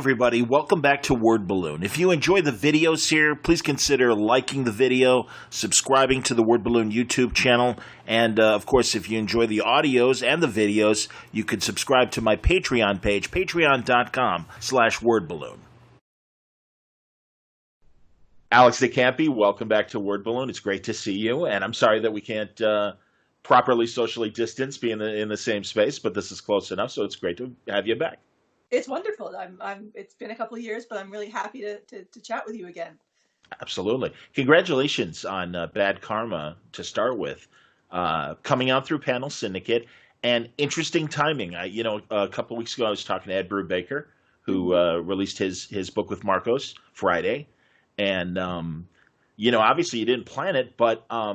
everybody. Welcome back to Word Balloon. If you enjoy the videos here, please consider liking the video, subscribing to the Word Balloon YouTube channel, and of course, if you enjoy the audios and the videos, you can subscribe to my Patreon page, patreon.com/wordballoon. Alex de Campi, welcome back to Word Balloon. It's great to see you, and I'm sorry that we can't properly socially distance, be in the same space, but this is close enough, so it's great to have you back. It's wonderful. It's been a couple of years, but I'm really happy to chat with you again. Absolutely. Congratulations on Bad Karma to start with, coming out through Panel Syndicate, and interesting timing. A couple of weeks ago, I was talking to Ed Brubaker, who released his book with Marcos Friday, and obviously you didn't plan it, but I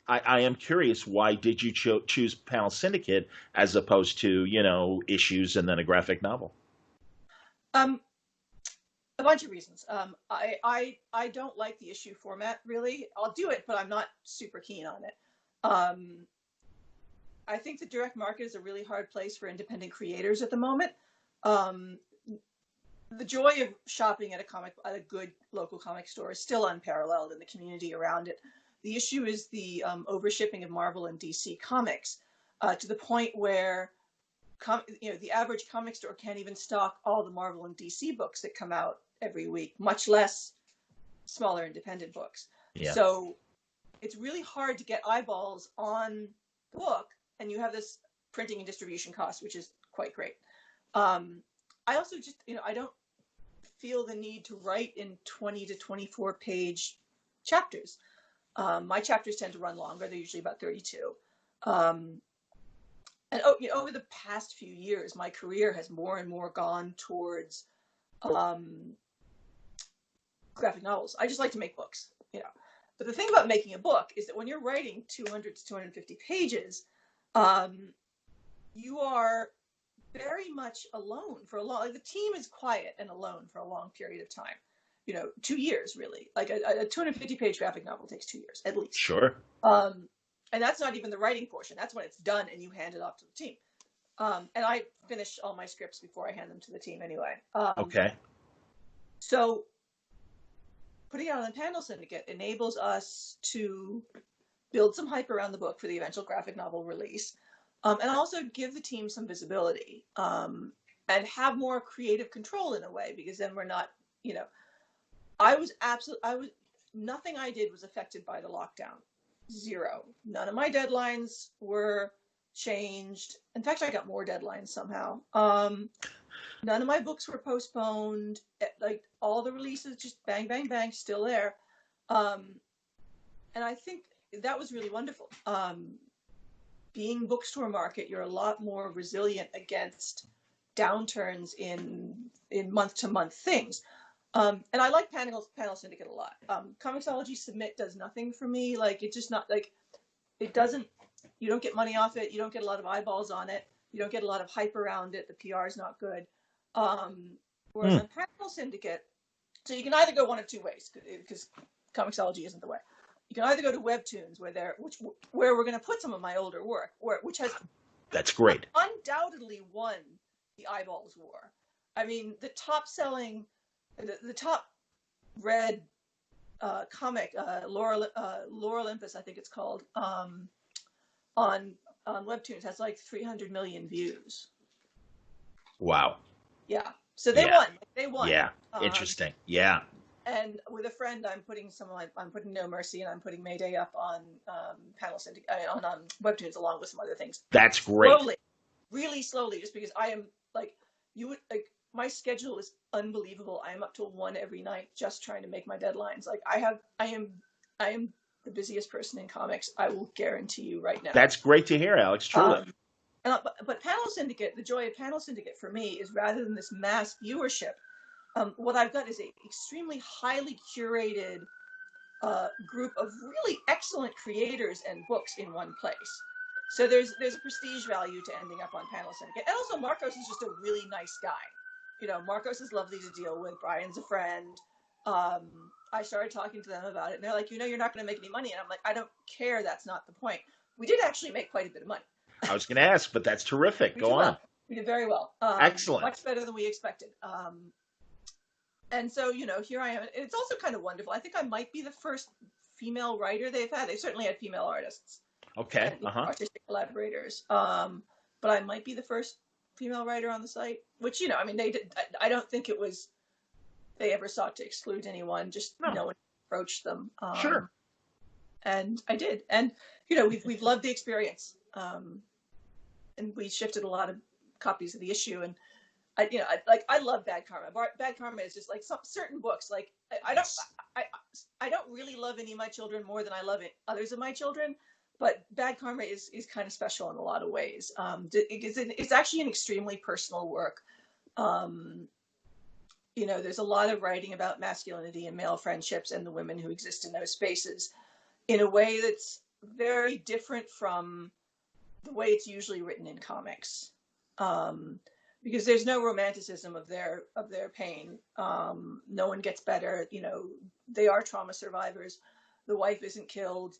am curious, why did you choose Panel Syndicate as opposed to issues and then a graphic novel? A bunch of reasons. I don't like the issue format, really. I'll do it, but I'm not super keen on it. I think the direct market is a really hard place for independent creators at the moment. The joy of shopping at a good local comic store is still unparalleled in the community around it. The issue is the overshipping of Marvel and DC comics to the point where the average comic store can't even stock all the Marvel and DC books that come out every week, much less smaller independent books. Yeah. So it's really hard to get eyeballs on the book, and you have this printing and distribution cost, which is quite great. I also just, I don't feel the need to write in 20 to 24 page chapters. My chapters tend to run longer. They're usually about 32. And over the past few years, my career has more and more gone towards graphic novels. I just like to make books, But the thing about making a book is that when you're writing 200 to 250 pages, you are very much alone for a long. Like, the team is quiet and alone for a long period of time. 2 years really. Like a 250-page graphic novel takes 2 years at least. Sure. And that's not even the writing portion. That's when it's done and you hand it off to the team. And I finish all my scripts before I hand them to the team anyway. Okay. So putting it on the Panel Syndicate enables us to build some hype around the book for the eventual graphic novel release, and also give the team some visibility, and have more creative control in a way, because then we're not, nothing I did was affected by the lockdown. Zero. None of my deadlines were changed. In fact, I got more deadlines somehow. None of my books were postponed. Like, all the releases, just bang, bang, bang, still there. And I think that was really wonderful. Being bookstore market, you're a lot more resilient against downturns in month-to-month things. And I like Panel Syndicate a lot. Comixology Submit does nothing for me. Like, it's just not, like, it doesn't, you don't get money off it. You don't get a lot of eyeballs on it. You don't get a lot of hype around it. The PR is not good. Whereas on Panel Syndicate, so you can either go one of two ways, because Comixology isn't the way. You can either go to Webtoons, where we're going to put some of my older work, which has that's great, undoubtedly won the eyeballs war. I mean, the top-selling. The top read comic, Lore Olympus, I think it's called, on Webtoons, has like 300 million views. Wow. Yeah. So they won. They won. Yeah. Interesting. Yeah. And with a friend, I'm putting No Mercy and I'm putting Mayday up on Panel Syndicate, on Webtoons, along with some other things. That's great. Slowly, really slowly, just because I am my schedule is unbelievable. I am up till 1 every night just trying to make my deadlines. Like, I am the busiest person in comics, I will guarantee you right now. That's great to hear, Alex. Truly. But Panel Syndicate, the joy of Panel Syndicate for me is, rather than this mass viewership, what I've got is a extremely highly curated group of really excellent creators and books in one place. So there's a prestige value to ending up on Panel Syndicate. And also, Marcos is just a really nice guy. Marcos is lovely to deal with. Brian's a friend. I started talking to them about it, and they're like, you're not going to make any money. And I'm like, I don't care. That's not the point. We did actually make quite a bit of money. I was going to ask, but that's terrific. Go on. We did very well. Excellent. Much better than we expected. And so, here I am. It's also kind of wonderful. I think I might be the first female writer they've had. They certainly had female artists Okay. and Uh-huh. artistic collaborators. But I might be the first female writer on the site, which, I mean, they did. I don't think it was, they ever sought to exclude anyone, just No. no one approached them. Sure. And I did. And, we've loved the experience. And we shifted a lot of copies of the issue. And I love Bad Karma. Bad Karma is just like some certain books. Like I don't really love any of my children more than I love others of my children, but Bad Karma is kind of special in a lot of ways. It's actually an extremely personal work. There's a lot of writing about masculinity and male friendships and the women who exist in those spaces in a way that's very different from the way it's usually written in comics. Because there's no romanticism of their pain. No one gets better. They are trauma survivors. The wife isn't killed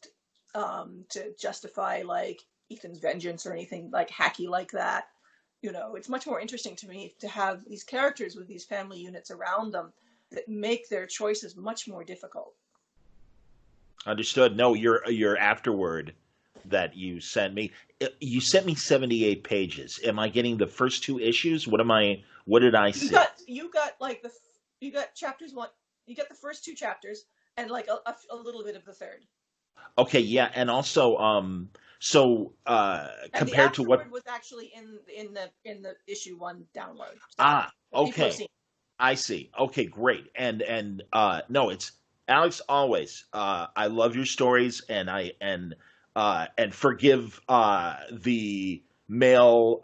to justify like Ethan's vengeance or anything like hacky like that. It's much more interesting to me to have these characters with these family units around them that make their choices much more difficult. Understood. No, your afterward that you sent me. You sent me 78 pages. Am I getting the first two issues? What did I see? You got chapters one. You got the first two chapters and like a little bit of the third. Okay, yeah, and also compared to what was actually in the issue one download. Okay. I see. Okay, great. And no, it's Alex always. I love your stories and forgive the male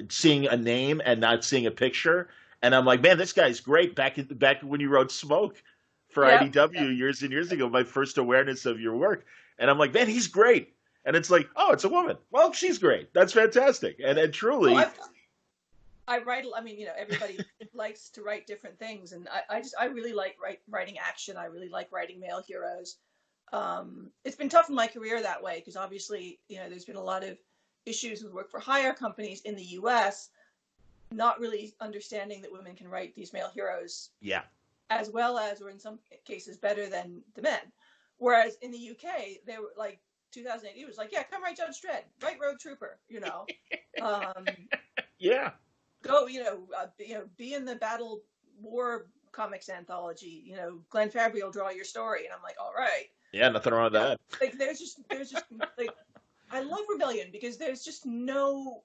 seeing a name and not seeing a picture. And I'm like, man, this guy's great. Back when you wrote Smoke for IDW years and years ago, my first awareness of your work. And I'm like, man, he's great. And it's like, oh, it's a woman. Well, she's great. That's fantastic. And truly, I write. I mean, everybody likes to write different things, and I really like writing action. I really like writing male heroes. It's been tough in my career that way because obviously, there's been a lot of issues with work for hire companies in the U.S. not really understanding that women can write these male heroes. Yeah. As well as, or in some cases, better than the men. Whereas in the UK, they were like 2008. It was like, yeah, come write Judge Dredd, write Rogue Trooper. Yeah. Go, be in the Battle War comics anthology. Glenn Fabry will draw your story, and I'm like, all right. Yeah, nothing wrong with that. Like, there's just like, I love Rebellion because there's just no,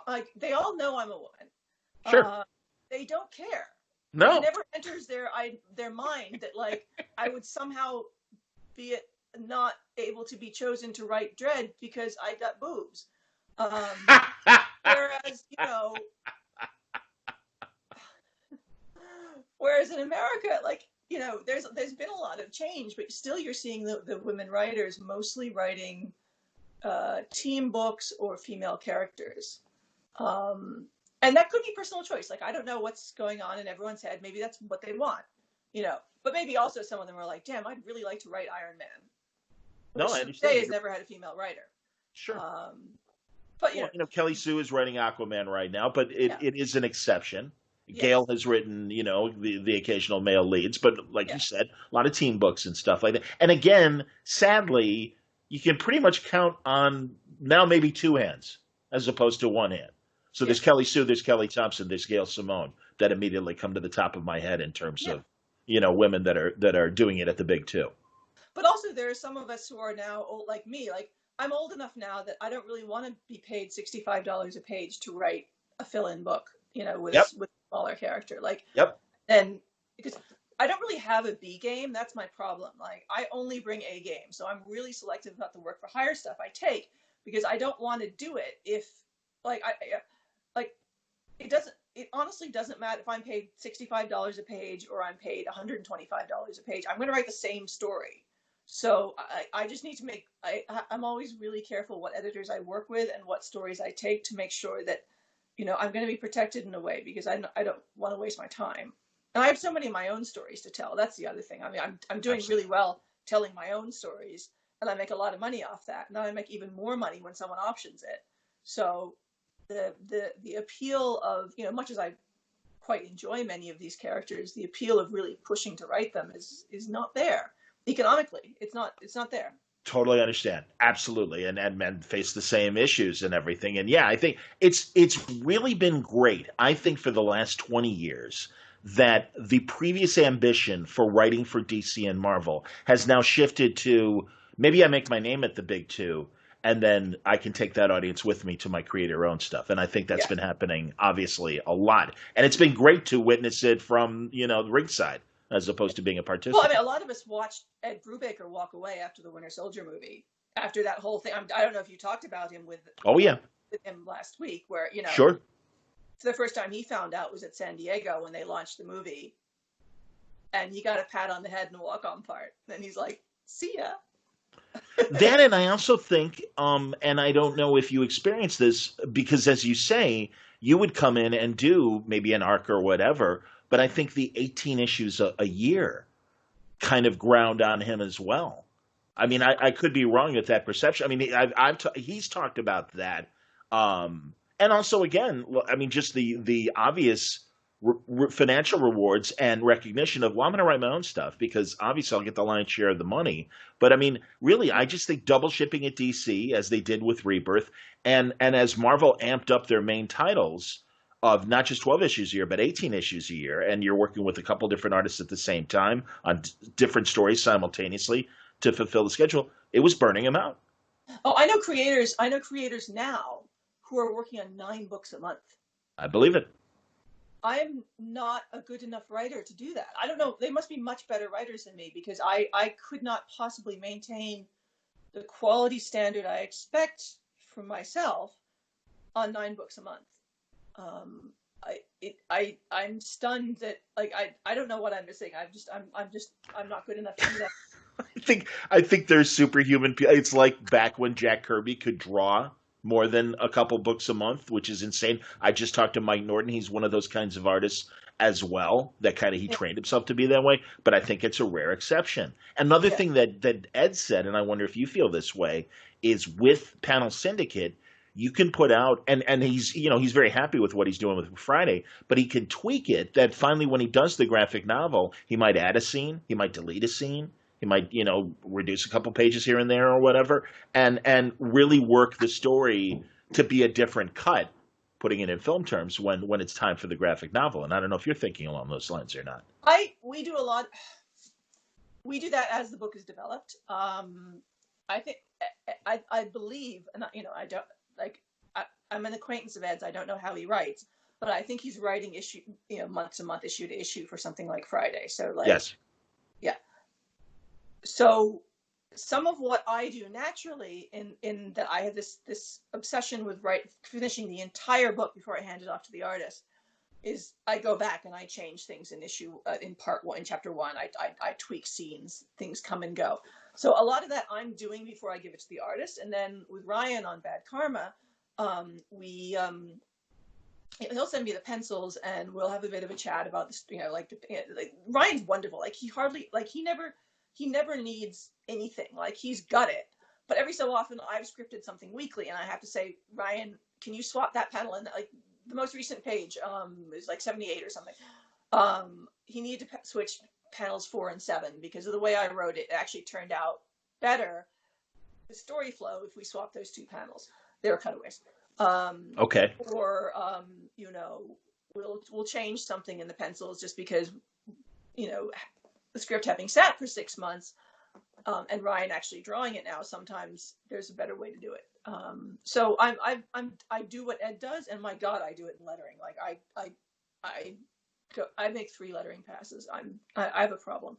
like, they all know I'm a woman. Sure. They don't care. No. It never enters their mind that like I would somehow be not able to be chosen to write Dredd because I got boobs. Whereas in America, like, there's been a lot of change, but still you're seeing the women writers mostly writing team books or female characters. And that could be personal choice. Like, I don't know what's going on in everyone's head. Maybe that's what they want, but maybe also some of them are like, damn, I'd really like to write Iron Man. No, I understand. Today has never had a female writer. Sure. But Kelly Sue is writing Aquaman right now, but it is an exception. Yes. Gail has written, the occasional male leads, but like you said, a lot of team books and stuff like that. And again, sadly, you can pretty much count on now maybe two hands as opposed to one hand. So there's Kelly Sue, there's Kelly Thompson, there's Gail Simone that immediately come to the top of my head in terms of, women that are doing it at the big two. But also there are some of us who are now old, like me. Like, I'm old enough now that I don't really want to be paid $65 a page to write a fill-in book, with a smaller character. Like, and because I don't really have a B game, that's my problem. Like, I only bring A game, so I'm really selective about the work for hire stuff I take because I don't want to do it if, like, it honestly doesn't matter if I'm paid $65 a page or I'm paid $125 a page. I'm going to write the same story. So I just need to I'm always really careful what editors I work with and what stories I take to make sure that, I'm going to be protected in a way because I don't want to waste my time. And I have so many of my own stories to tell. That's the other thing. I mean, I'm doing really well telling my own stories and I make a lot of money off that. And then I make even more money when someone options it. So the appeal of, much as I quite enjoy many of these characters, the appeal of really pushing to write them is not there economically. It's not there. Totally understand. Absolutely. And men face the same issues and everything. And yeah, I think it's really been great. I think for the last 20 years that the previous ambition for writing for DC and Marvel has now shifted to maybe I make my name at the big two and then I can take that audience with me to my creator own stuff. And I think that's been happening obviously a lot. And it's been great to witness it from, the ringside as opposed to being a participant. Well, I mean, a lot of us watched Ed Brubaker walk away after the Winter Soldier movie. After that whole thing, I don't know if you talked about him with him last week, where Sure. For the first time he found out was at San Diego when they launched the movie, and he got a pat on the head and a walk-on part. Then he's like, "See ya." That, and I also think, and I don't know if you experienced this, because as you say, you would come in and do maybe an arc or whatever. But I think the 18 issues a year kind of ground on him as well. I mean, I could be wrong with that perception. I mean, he's talked about that. And also, again, I mean, just the obvious financial rewards and recognition of, well, I'm going to write my own stuff because obviously I'll get the lion's share of the money. But I mean, really, I just think double shipping at DC, as they did with Rebirth, and as Marvel amped up their main titles of not just 12 issues a year, but 18 issues a year, and you're working with a couple different artists at the same time on different stories simultaneously to fulfill the schedule, it was burning them out. Oh, I know creators now who are working on 9 books a month. I believe it. I'm not a good enough writer to do that. I don't know. They must be much better writers than me, because I could not possibly maintain the quality standard I expect from myself on 9 books a month. I'm stunned that, like, I don't know what I'm missing. I'm not good enough to do that. I think there's superhuman people. It's like back when Jack Kirby could draw more than a couple books a month, which is insane. I just talked to Mike Norton. He's one of those kinds of artists as well, that kind of he trained himself to be that way. But I think it's a rare exception. Another thing that Ed said, and I wonder if you feel this way, is with Panel Syndicate, you can put out, and he's very happy with what he's doing with Friday, but he can tweak it that finally when he does the graphic novel, he might add a scene, he might delete a scene, he might, reduce a couple pages here and there or whatever, and really work the story to be a different cut, putting it in film terms when it's time for the graphic novel. And I don't know if you're thinking along those lines or not. We do a lot. We do that as the book is developed. I think I believe, and I don't. Like, I'm an acquaintance of Ed's. I don't know how he writes, but I think he's writing month to month, issue to issue for something like Friday. So like, yes, yeah. So some of what I do naturally in that I have this obsession with finishing the entire book before I hand it off to the artist is I go back and I change things in part 1, in chapter 1. I tweak scenes, things come and go. So a lot of that I'm doing before I give it to the artist. And then with Ryan on Bad Karma, he'll send me the pencils and we'll have a bit of a chat about this. Ryan's wonderful. Like he never needs anything. Like he's got it. But every so often I've scripted something weekly and I have to say, Ryan, can you swap that panel? And like the most recent page is like 78 or something. He needed to switch panels 4 and 7 because of the way I wrote it. It actually turned out better, the story flow, if we swap those 2 panels. They were cutaways. Okay. Or we'll change something in the pencils just because the script having sat for 6 months and Ryan actually drawing it now, sometimes there's a better way to do it. So I do what Ed does, and my God, I do it in lettering. Like I make 3 lettering passes. I have a problem.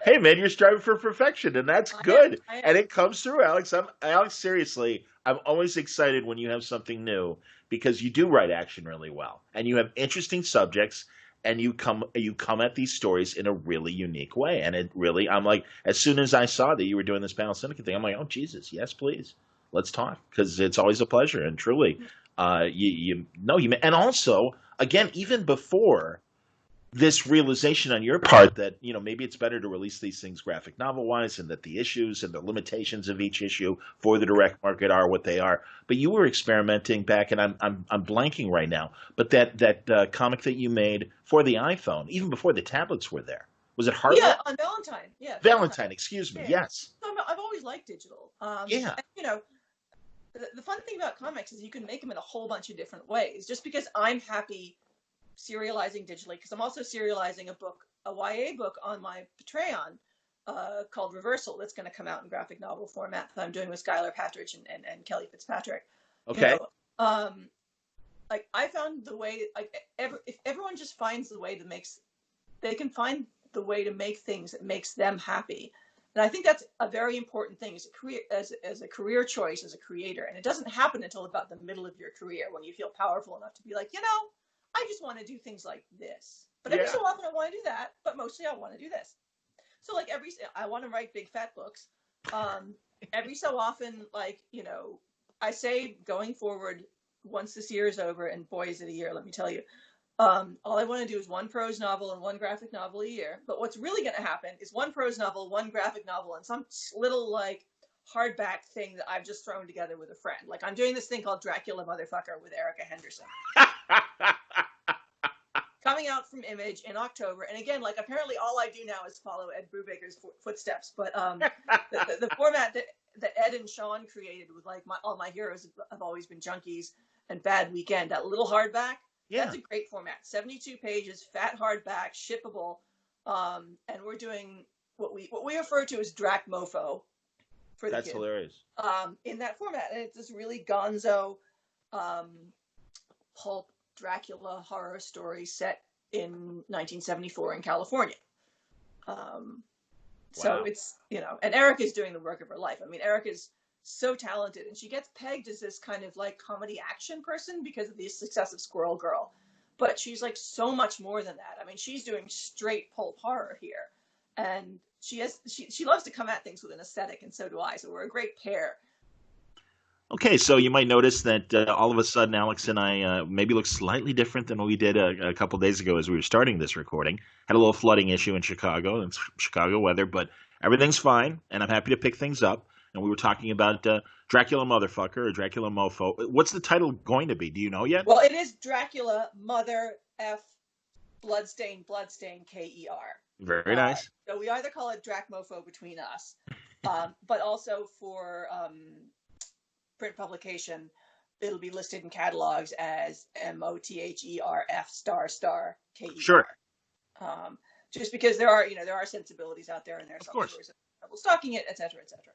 Hey man, you're striving for perfection, and that's good. I am. And it comes through, Alex. Alex, seriously, I'm always excited when you have something new because you do write action really well, and you have interesting subjects, and you come at these stories in a really unique way. And it really, I'm like, as soon as I saw that you were doing this Panel Syndicate thing, I'm like, oh Jesus, yes, please, let's talk, because it's always a pleasure. And truly, and also, again, even before this realization on your part that maybe it's better to release these things graphic novel wise, and that the issues and the limitations of each issue for the direct market are what they are. But you were experimenting back, and I'm blanking right now. But that comic that you made for the iPhone, even before the tablets were there, was it Yeah, Heartbreak? on Valentine. Yeah, Valentine. Valentine, excuse me. Yeah. Yes. So I've always liked digital. Yeah. And, the fun thing about comics is you can make them in a whole bunch of different ways. Just because I'm happy serializing digitally, because I'm also serializing a YA book on my Patreon called Reversal, that's going to come out in graphic novel format that I'm doing with Skylar Patridge and Kelly Fitzpatrick. Okay. Like I found the way, like if everyone just finds the way that they can find the way to make things that makes them happy. And I think that's a very important thing as a career choice as a creator. And it doesn't happen until about the middle of your career when you feel powerful enough to be like, I just want to do things like this. But every so often I want to do that. But mostly I want to do this. So like I want to write big fat books. Every so often, like, I say going forward, once this year is over, and boy, is it a year, let me tell you. All I want to do is one prose novel and one graphic novel a year. But what's really going to happen is one prose novel, one graphic novel, and some little like hardback thing that I've just thrown together with a friend. Like I'm doing this thing called Dracula Motherfucker with Erica Henderson. Coming out from Image in October. And again, like apparently all I do now is follow Ed Brubaker's footsteps. But the format that Ed and Sean created with like all my heroes have always been junkies and Bad Weekend, that little hardback. Yeah. That's a great format. 72 pages, fat hardback, shippable. And we're doing what we refer to as Drac Mofo for the That's kids. Hilarious. In that format. And it's this really gonzo pulp Dracula horror story set in 1974 in California. So it's, and Erica's doing the work of her life. I mean, Erica's so talented, and she gets pegged as this kind of like comedy action person because of the success of Squirrel Girl, but she's like so much more than that. I mean, she's doing straight pulp horror here, and she loves to come at things with an aesthetic, and so do I. So we're a great pair. Okay, so you might notice that all of a sudden Alex and I maybe look slightly different than what we did a couple days ago as we were starting this recording. Had a little flooding issue in Chicago, and Chicago weather, but everything's fine, and I'm happy to pick things up. And we were talking about Dracula Motherfucker or Dracula Mofo. What's the title going to be? Do you know yet? Well, it is Dracula Mother F Bloodstain K-E-R. Very nice. So we either call it Drac Mofo between us, but also for print publication, it'll be listed in catalogs as MOTHERF KER. Sure. Just because there are sensibilities out there, and there are some stories of people stalking it, et cetera, et cetera.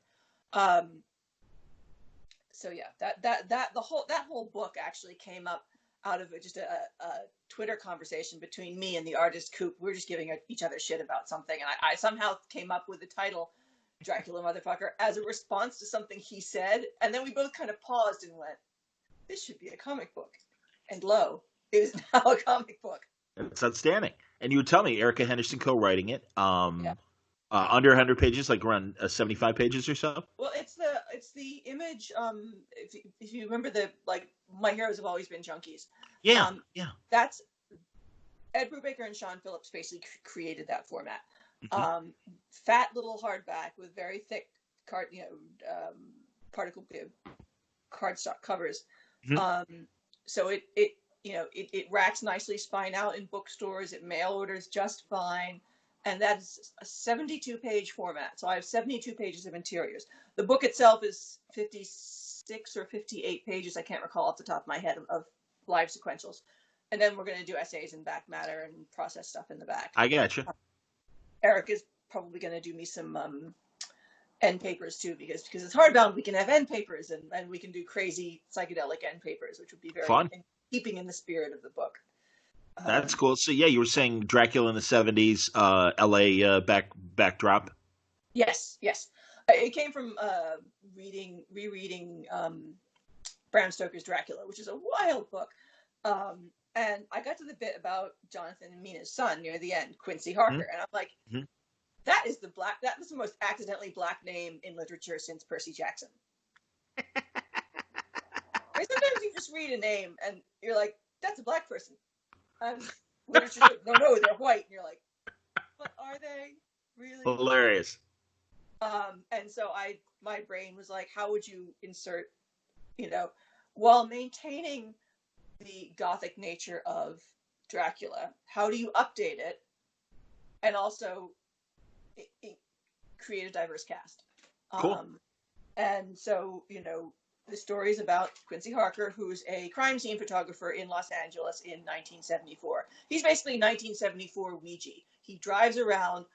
So yeah, that whole book actually came up out of just a Twitter conversation between me and the artist Coop. We were just giving each other shit about something, and I somehow came up with the title Dracula Motherfucker as a response to something he said, and then we both kind of paused and went, this should be a comic book. And lo, it is now a comic book. That's outstanding. And you would tell me Erica Henderson co-writing it. Under 100 pages, like around 75 pages or so. Well, it's the Image. If you remember my heroes have always been junkies. Yeah, That's Ed Brubaker and Sean Phillips basically created that format. Mm-hmm. Fat little hardback with very thick particle cardstock covers. Mm-hmm. So it racks nicely spine out in bookstores. It mail orders just fine. And that is a 72-page format. So I have 72 pages of interiors. The book itself is 56 or 58 pages. I can't recall off the top of my head of live sequentials. And then we're going to do essays and back matter and process stuff in the back. I gotcha. Eric is probably going to do me some end papers too, because it's hardbound. We can have end papers and we can do crazy psychedelic end papers, which would be very fun, keeping in the spirit of the book. That's cool. So yeah, you were saying Dracula in the 70s, LA backdrop. Yes. It came from rereading Bram Stoker's Dracula, which is a wild book. And I got to the bit about Jonathan and Mina's son near the end, Quincy Harker, and I'm like, that is the most accidentally black name in literature since Percy Jackson. Sometimes you just read a name and you're like, that's a black person. Literature said, no, they're white. And you're like, but are they really? Hilarious. And so my brain was like, how would you insert, you know, while maintaining the gothic nature of Dracula, how do you update it and also create a diverse cast? Cool. And so, the story is about Quincy Harker, who's a crime scene photographer in Los Angeles in 1974. He's basically 1974 Ouija. He drives around,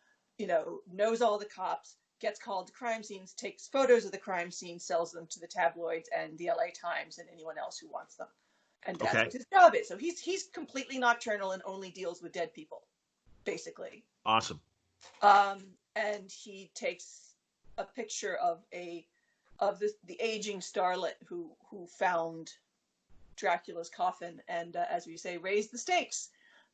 knows all the cops, gets called to crime scenes, takes photos of the crime scene, sells them to the tabloids and the LA Times and anyone else who wants them. And that's what his job is. So he's completely nocturnal and only deals with dead people, basically. Awesome. And he takes a picture of the aging starlet who found Dracula's coffin and, as we say, raised the stakes,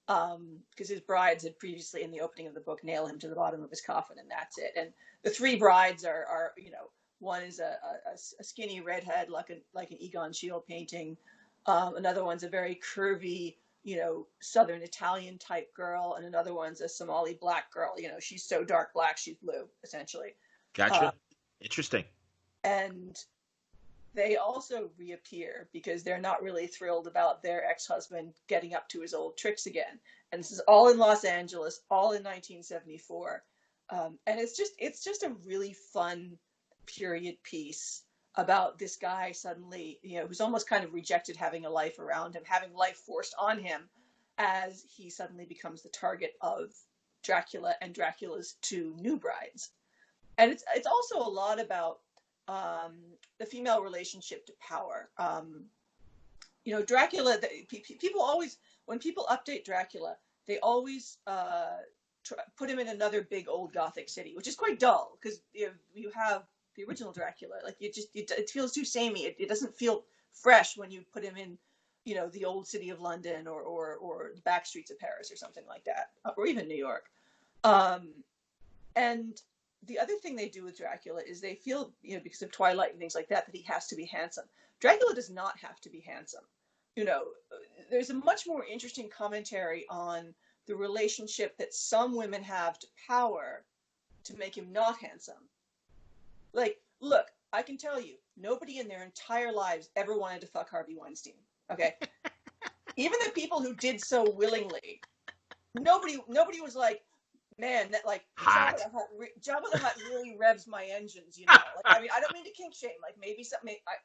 because his brides had previously, in the opening of the book, nailed him to the bottom of his coffin, and that's it. And the three brides are one is a skinny redhead like an Egon Schiele painting. Another one's a very curvy, Southern Italian type girl, and another one's a Somali black girl. She's so dark black she's blue, essentially. Gotcha. Interesting. And they also reappear because they're not really thrilled about their ex-husband getting up to his old tricks again. And this is all in Los Angeles, all in 1974. And it's just a really fun period piece about this guy suddenly, who's almost kind of rejected having a life around him, having life forced on him, as he suddenly becomes the target of Dracula and Dracula's two new brides. And it's also a lot about the female relationship to power. Dracula, people always, when people update Dracula, they always put him in another big old Gothic city, which is quite dull because you have the original Dracula. Like it feels too samey. It doesn't feel fresh when you put him in, the old city of London or the back streets of Paris or something like that, or even New York. And the other thing they do with Dracula is they feel, because of Twilight and things like that he has to be handsome. Dracula does not have to be handsome. There's a much more interesting commentary on the relationship that some women have to power to make him not handsome. Like, look, I can tell you, nobody in their entire lives ever wanted to fuck Harvey Weinstein. Okay? Even the people who did so willingly, nobody was like, man, that Jabba the Hutt really revs my engines, Like, I mean, I don't mean to kink shame. Like, maybe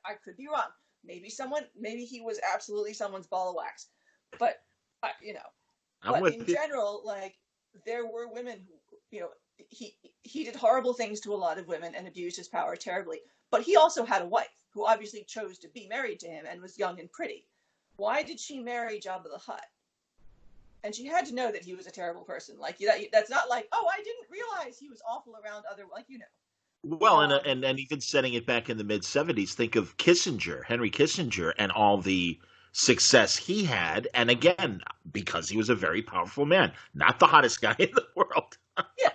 I could be wrong. Maybe he was absolutely someone's ball of wax. But, but in general, like, there were women who, he did horrible things to a lot of women and abused his power terribly. But he also had a wife who obviously chose to be married to him and was young and pretty. Why did she marry Jabba the Hutt? And she had to know that he was a terrible person. Like, that's not like, oh, I didn't realize he was awful around other, Well, and even setting it back in the mid-'70s, think of Kissinger, Henry Kissinger, and all the success he had. And again, because he was a very powerful man, not the hottest guy in the world. Yeah,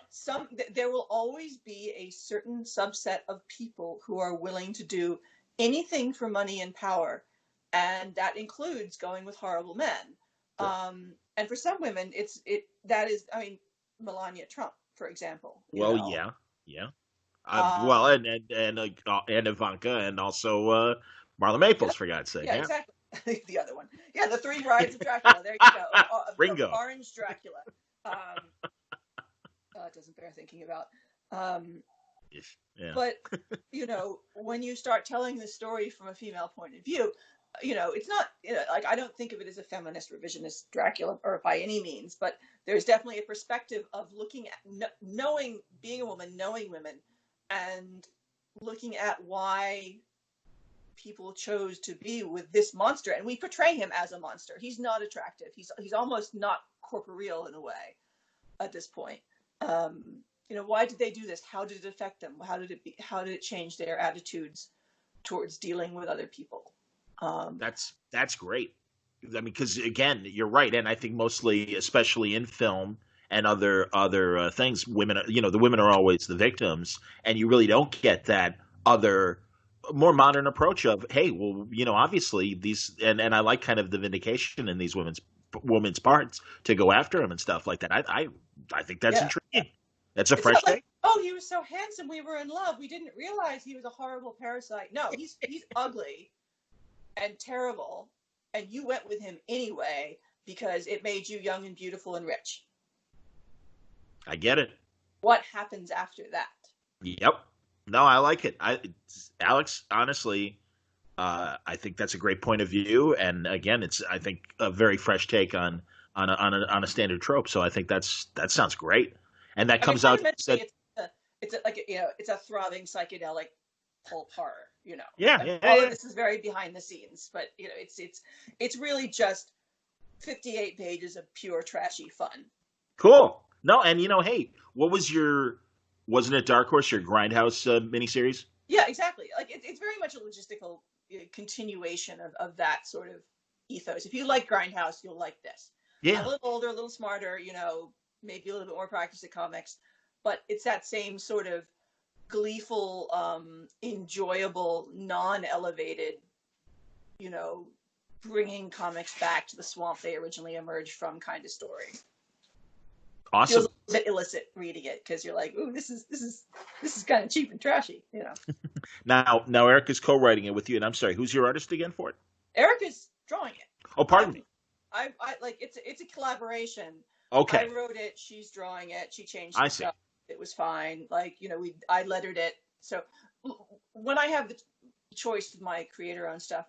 there will always be a certain subset of people who are willing to do anything for money and power. And that includes going with horrible men. Sure. And for some women, that is, I mean, Melania Trump, for example. Well, yeah. Well, and Ivanka, and also Marla Maples, for God's sake. Yeah, exactly. The other one. Yeah, the three brides of Dracula. There you go. Ringo. Orange Dracula. It doesn't bear thinking about. Yeah. But, when you start telling the story from a female point of view, it's not, like, I don't think of it as a feminist revisionist Dracula or by any means, but there's definitely a perspective of looking at being a woman, knowing women, and looking at why people chose to be with this monster. And we portray him as a monster. He's not attractive. He's almost not corporeal in a way at this point. Why did they do this? How did it affect them? How did it change their attitudes towards dealing with other people? That's great. I mean, because again, you're right, and I think mostly, especially in film and other things, women, the women are always the victims, and you really don't get that other, more modern approach of, hey, well, obviously these, and I like kind of the vindication in these women's woman's parts to go after him and stuff like that. I think that's Yeah. intriguing. That's a It's fresh not like, take. oh, he was so handsome, we were in love. We didn't realize he was a horrible parasite. No, he's ugly and terrible, and you went with him anyway because it made you young and beautiful and rich. I get it. What happens after that? Yep. No, I like it. Alex, honestly, I think that's a great point of view, and again, it's I think a very fresh take on a standard trope. So I think that sounds great, and that comes out. It's a throbbing psychedelic pulp horror. Yeah. All of this is very behind the scenes, but it's really just 58 pages of pure trashy fun. Cool. No, and hey, wasn't it Dark Horse, your Grindhouse miniseries? Yeah, exactly. Like it's very much a logistical continuation of that sort of ethos. If you like Grindhouse, you'll like this. Yeah. I'm a little older, a little smarter, maybe a little bit more practice at comics, but it's that same sort of gleeful, enjoyable, non-elevated, bringing comics back to the swamp they originally emerged from kind of story. Awesome. Feels a bit illicit reading it because you're like, ooh, this is kind of cheap and trashy, Now Erica's co-writing it with you, and I'm sorry, who's your artist again for it? Erica's drawing it. Oh, pardon me. I like it's a collaboration. Okay. I wrote it. She's drawing it. She changed. I see. Stuff. It was fine. Like I lettered it. So when I have the choice with my creator-owned stuff,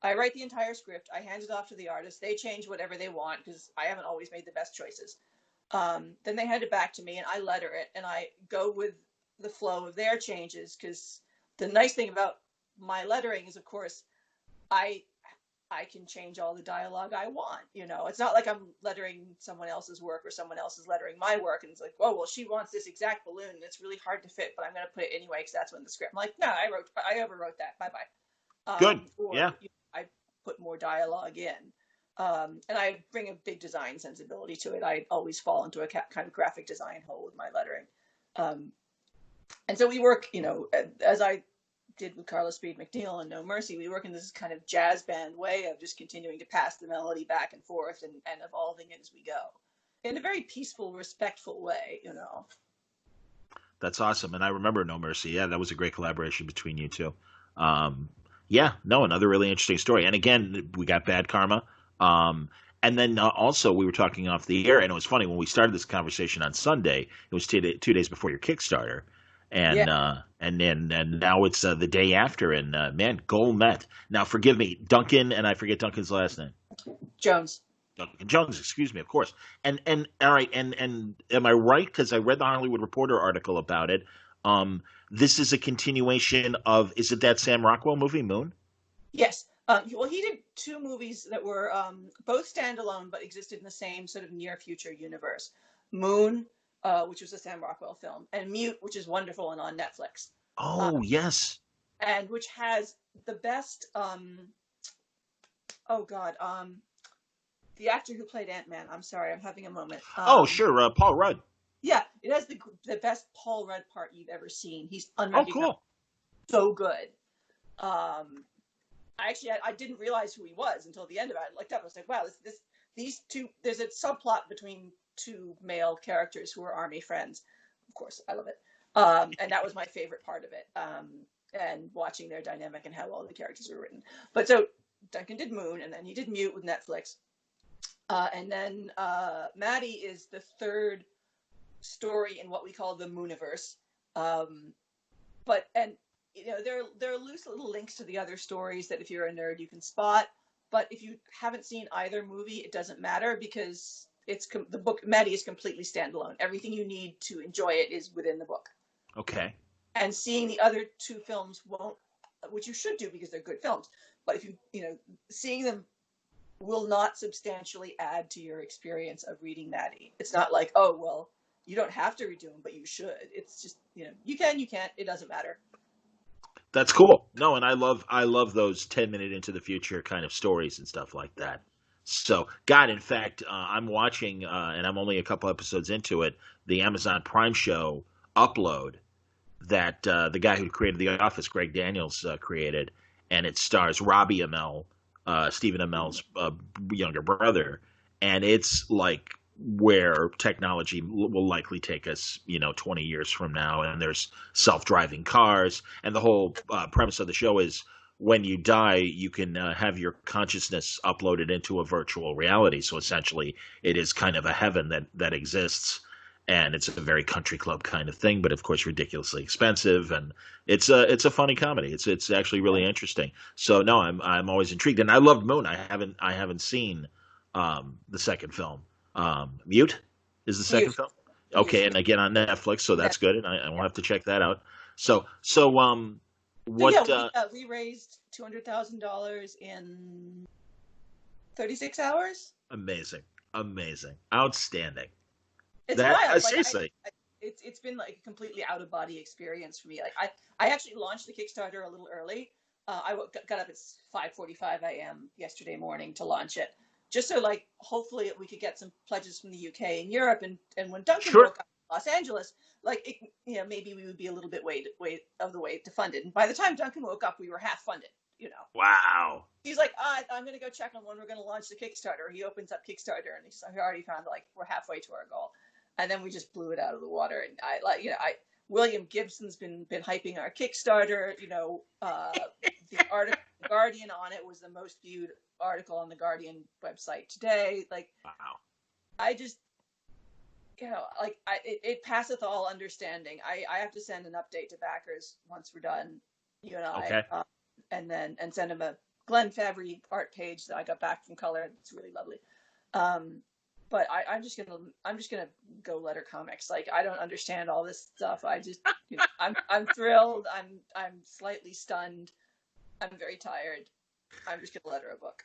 I write the entire script. I hand it off to the artist. They change whatever they want because I haven't always made the best choices. Then they hand it back to me, and I letter it, and I go with the flow of their changes. Because the nice thing about my lettering is, of course, I can change all the dialogue I want. It's not like I'm lettering someone else's work or someone else is lettering my work, and it's like, oh well, she wants this exact balloon, and it's really hard to fit, but I'm going to put it anyway because that's when the script. I'm like, no, I overwrote that. Bye bye. Good. Yeah. I put more dialogue in. And I bring a big design sensibility to it. I always fall into a kind of graphic design hole with my lettering. And so we work, as I did with Carla Speed McNeil and No Mercy, we work in this kind of jazz band way of just continuing to pass the melody back and forth and evolving it as we go in a very peaceful, respectful way, That's awesome. And I remember No Mercy. Yeah, that was a great collaboration between you two. Another really interesting story. And again, we got Bad Karma. And then also we were talking off the air, and it was funny when we started this conversation on Sunday. It was 2 days before your Kickstarter, and now it's the day after. And man, goal met. Now forgive me, Duncan, and I forget Duncan's last name. Jones. Duncan Jones, excuse me, of course. And all right, and am I right? Because I read the Hollywood Reporter article about it. This is a continuation of, is it that Sam Rockwell movie, Moon? Yes. Well, he did 2 movies that were both standalone but existed in the same sort of near future universe. Moon, which was a Sam Rockwell film, and Mute, which is wonderful and on Netflix. Oh, yes. And which has the best, the actor who played Ant-Man. I'm sorry, I'm having a moment. Sure, Paul Rudd. Yeah, it has the best Paul Rudd part you've ever seen. He's unrecognizable. Oh, cool. So good. I didn't realize who he was until the end of it. I looked up. I was like, wow, these two. There's a subplot between 2 male characters who are army friends. Of course, I love it. And that was my favorite part of it. And watching their dynamic and how all the characters were written. But so Duncan did Moon, and then he did Mute with Netflix. And then Madi is the 3rd story in what we call the Mooniverse. There are loose little links to the other stories that if you're a nerd, you can spot. But if you haven't seen either movie, it doesn't matter because the book, Madi, is completely standalone. Everything you need to enjoy it is within the book. Okay. And seeing the other 2 films won't, which you should do because they're good films. But if seeing them will not substantially add to your experience of reading Madi. It's not like, oh, well, you don't have to redo them, but you should. It's just, you can, you can't. It doesn't matter. That's cool. No, and I love those 10-minute into the future kind of stories and stuff like that. So, God, in fact, I'm watching, and I'm only a couple episodes into it, the Amazon Prime show Upload that the guy who created The Office, Greg Daniels, created, and it stars Robbie Amell, Stephen Amell's younger brother, and it's like where technology will likely take us, 20 years from now. And there's self-driving cars, and the whole premise of the show is when you die, you can have your consciousness uploaded into a virtual reality. So essentially, it is kind of a heaven that exists, and it's a very country club kind of thing, but of course ridiculously expensive. And it's a funny comedy. It's actually really interesting. So no, I'm always intrigued, and I loved Moon. I haven't seen the second film. Mute is the second Mute. film. Mute. Okay, and again on Netflix, so that's Net- good, and I will yeah. have to check that out. So So yeah, what? we raised $200,000 in 36 hours. Amazing, amazing, outstanding. It's That wild. Like seriously. it's been like a completely out of body experience for me. Like I actually launched the Kickstarter a little early. Got up at 5:45 a.m. yesterday morning to launch it, just so like hopefully we could get some pledges from the UK and Europe, and when Duncan Sure. woke up in Los Angeles, like maybe we would be a little bit way of the way to fund it. And by the time Duncan woke up, we were half funded. Wow. He's like, I'm going to go check on when we're going to launch the Kickstarter. He opens up Kickstarter and he already found like we're halfway to our goal, and then we just blew it out of the water. And William Gibson's been hyping our Kickstarter. The article, The Guardian on it was the most viewed article on the Guardian website today. Like, Wow. I just, it passeth all understanding. I have to send an update to backers once we're done, you and I, Okay. and send him a Glenn Fabry art page that I got back from Color. It's really lovely. But I'm just gonna go letter comics. Like, I don't understand all this stuff. I just, I'm thrilled. I'm slightly stunned. I'm very tired. I'm just gonna letter a book.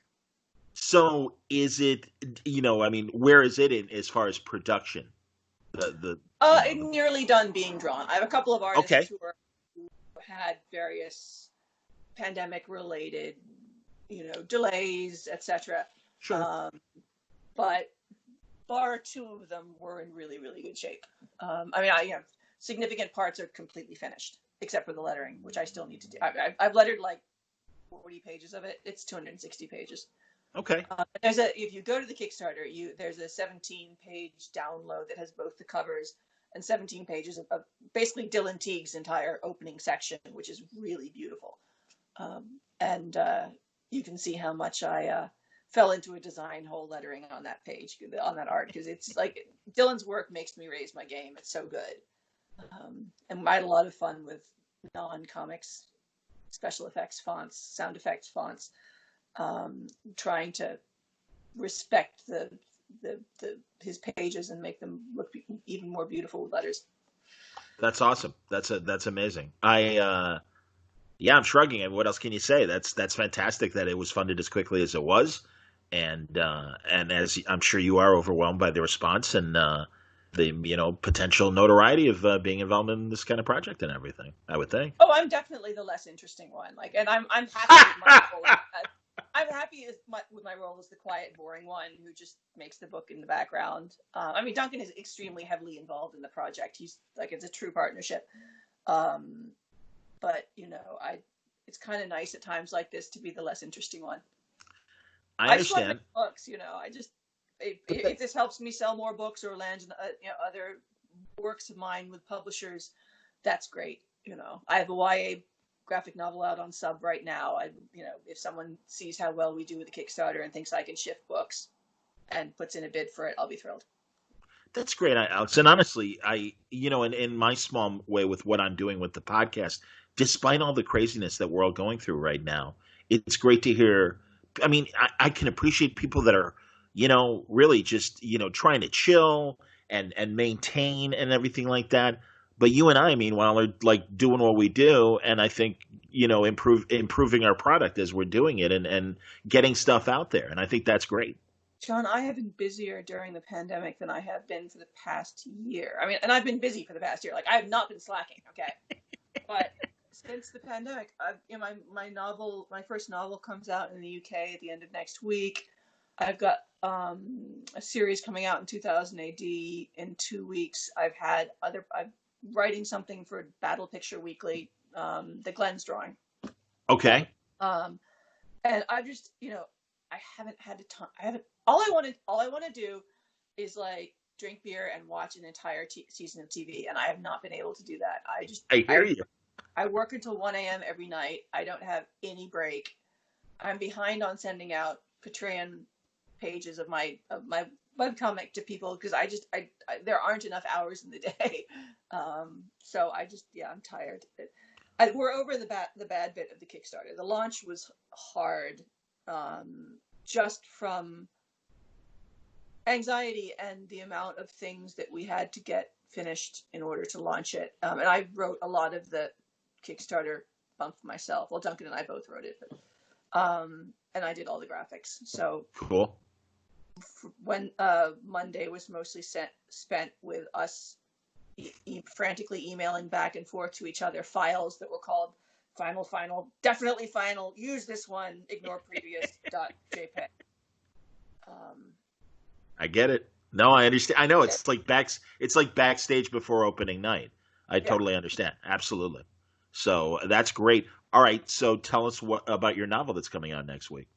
So is it? I mean, where is it in as far as production? Nearly done being drawn. I have a couple of artists Okay. who had various pandemic-related, delays, etc. Sure. But bar two of them were in really, really good shape. Significant parts are completely finished, except for the lettering, which I still need to do. I've lettered like 40 pages of it. It's 260 pages. Okay. If you go to the Kickstarter, there's a 17-page download that has both the covers and 17 pages of basically Dylan Teague's entire opening section, which is really beautiful. And you can see how much I fell into a design hole lettering on that page, on that art, because it's like Dylan's work makes me raise my game. It's so good. And I had a lot of fun with non-comics special effects fonts, sound effects fonts, trying to respect his pages and make them look even more beautiful with letters. That's awesome. That's amazing. Yeah, I'm shrugging. And what else can you say? That's fantastic that it was funded as quickly as it was, and as I'm sure you are overwhelmed by the response and the potential notoriety of being involved in this kind of project and everything. I would think. Oh, I'm definitely the less interesting one. Like, and I'm happy with my role. I'm happy with my role as the quiet, boring one who just makes the book in the background. Duncan is extremely heavily involved in the project. He's like, it's a true partnership. But it's kind of nice at times like this to be the less interesting one. I understand. I just want to make books. If this helps me sell more books or land other works of mine with publishers, that's great. I have a YA graphic novel out on sub right now. If someone sees how well we do with the Kickstarter and thinks I can shift books and puts in a bid for it, I'll be thrilled. That's great, Alex. And honestly, in my small way with what I'm doing with the podcast, despite all the craziness that we're all going through right now, it's great to hear. I mean, I can appreciate people that are, really just, trying to chill and maintain and everything like that. But you and I, meanwhile, are like doing what we do, and I think improving our product as we're doing it and getting stuff out there, and I think that's great. John, I have been busier during the pandemic than I have been for the past year. And I've been busy for the past year. Like, I have not been slacking, okay? But since the pandemic, my first novel comes out in the UK at the end of next week. I've got a series coming out in 2000 AD in 2 weeks. I'm writing something for Battle Picture Weekly, that Glenn's drawing. Okay. And I've just, haven't had a ton. I haven't. All I want to do is like drink beer and watch an entire season of TV, and I have not been able to do that. I hear you. I work until 1 a.m. every night. I don't have any break. I'm behind on sending out Patreon pages of my webcomic to people because I there aren't enough hours in the day. So I'm tired. We're over the bad bit of the Kickstarter. The launch was hard, just from anxiety and the amount of things that we had to get finished in order to launch it. And I wrote a lot of the Kickstarter bump myself. Well, Duncan and I both wrote it, but, and I did all the graphics. So cool. When Monday was mostly spent with us frantically emailing back and forth to each other files that were called final, definitely final, use this one, ignore previous .jpg. I get it. No, I understand. I know it's like backstage before opening night. I totally understand. Absolutely. So that's great. All right. So tell us about your novel that's coming out next week.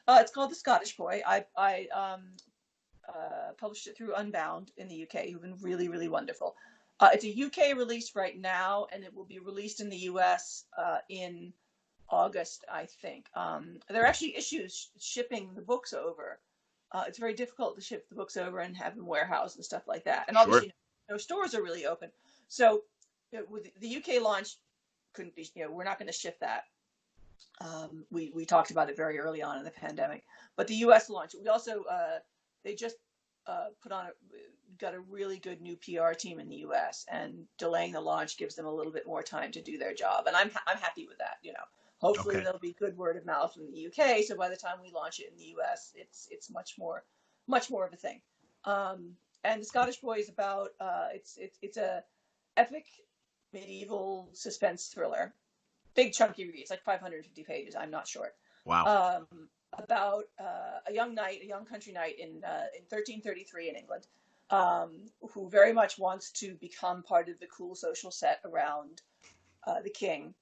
It's called The Scottish Boy. I published it through Unbound in the UK, who've been really, really wonderful. It's a UK release right now, and it will be released in the US in August, I think. There are actually issues shipping the books over. It's very difficult to ship the books over and have them warehoused and stuff like that. And obviously, no stores are really open. So with the UK launch, couldn't be. We're not going to ship that. We talked about it very early on in the pandemic. But the US launch, we also they just got a really good new PR team in the US, and delaying the launch gives them a little bit more time to do their job. And I'm happy with that. Hopefully there'll be good word of mouth in the UK, so by the time we launch it in the US, it's much more of a thing. And The Scottish Boy is about it's a epic medieval suspense thriller, big chunky read. It's like 550 pages. I'm not short. Wow. About a young country knight in 1333 in England, who very much wants to become part of the cool social set around the king.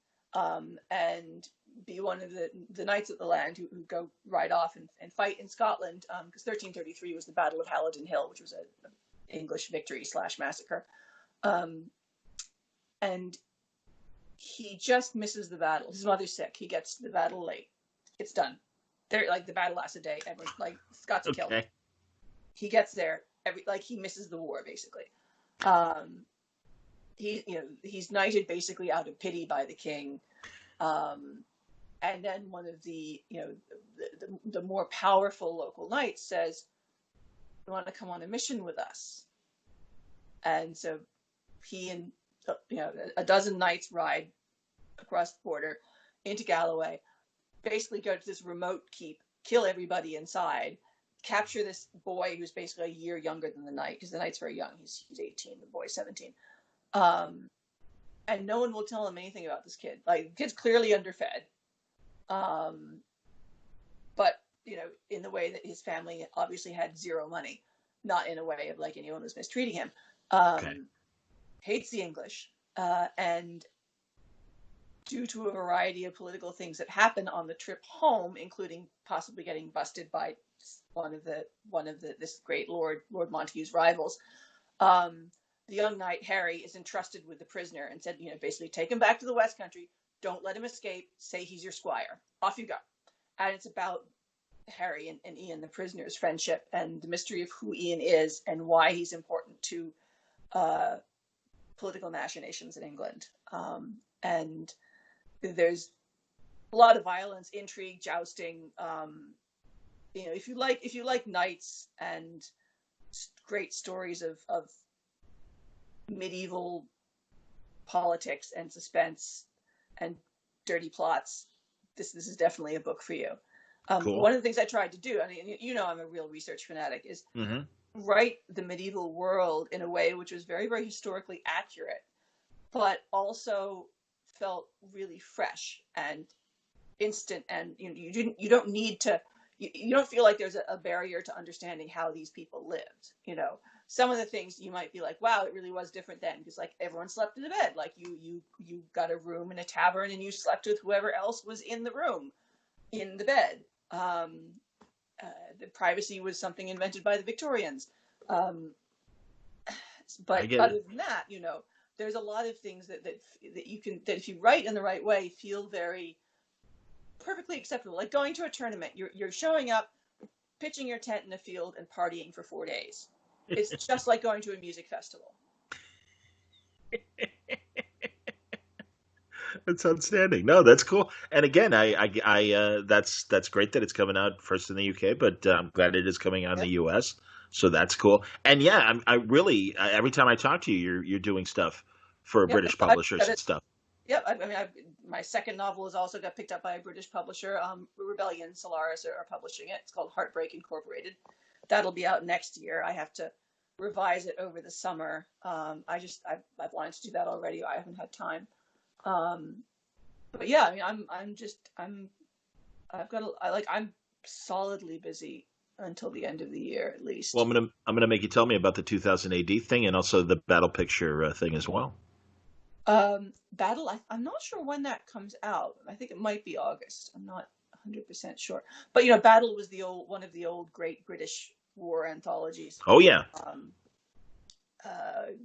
And be one of the knights of the land who go right off and fight in Scotland, because 1333 was the Battle of Halidon Hill, which was an English victory / massacre. And he just misses the battle. His mother's sick. He gets to the battle late. It's done. The battle lasts a day. Everyone, Scots are killed. He gets there. He misses the war, basically. He's knighted basically out of pity by the king. And then one of the more powerful local knights says, "You want to come on a mission with us?" And so he and a dozen knights ride across the border into Galloway, basically go to this remote keep, kill everybody inside, capture this boy who's basically a year younger than the knight, because the knight's very young. He's 18, the boy's 17. And no one will tell him anything about this kid. The kid's clearly underfed. But, in the way that his family obviously had zero money, not in a way of anyone was mistreating him. Hates the English. And due to a variety of political things that happen on the trip home, including possibly getting busted by one of this great Lord Montague's rivals, the young knight Harry is entrusted with the prisoner and said, basically take him back to the West Country. Don't let him escape. Say he's your squire. Off you go. And it's about Harry and Ian, the prisoner's friendship, and the mystery of who Ian is and why he's important to political machinations in England. And there's a lot of violence, intrigue, jousting. If you like knights and great stories of medieval politics and suspense and dirty plots, this is definitely a book for you. Cool. One of the things I tried to do, I'm a real research fanatic, is write the medieval world in a way which was very, very historically accurate, but also felt really fresh and instant. And you don't need to, you don't feel like there's a barrier to understanding how these people lived. Some of the things you might be like, wow, it really was different then, because everyone slept in the bed. You got a room in a tavern and you slept with whoever else was in the room in the bed. the privacy was something invented by the Victorians. Um, I but get it. other than that, there's a lot of things that you can, that if you write in the right way, feel very perfectly acceptable. Like going to a tournament, you're showing up, pitching your tent in a field, and partying for 4 days. It's just like going to a music festival. That's outstanding. No, that's cool. And again, that's great that it's coming out first in the UK, but I'm glad it is coming out in the Yep. US. So that's cool. And yeah, I really every time I talk to you, you're doing stuff for Yep. British I've publishers got and it. stuff. Yep. I mean, my second novel has also got picked up by a British publisher. Rebellion Solaris are publishing it. It's called Heartbreak Incorporated. That'll be out next year. I have to revise it over the summer. I've wanted to do that already. I haven't had time. Um, but yeah, I mean, I'm solidly busy until the end of the year at Well, least. I'm gonna make you tell me about the 2000 AD thing and also the battle picture thing as well. Battle, I'm not sure when that comes out. I think it might be August. I'm not 100% sure. But Battle was one of the old great British war anthologies. Oh yeah, Um,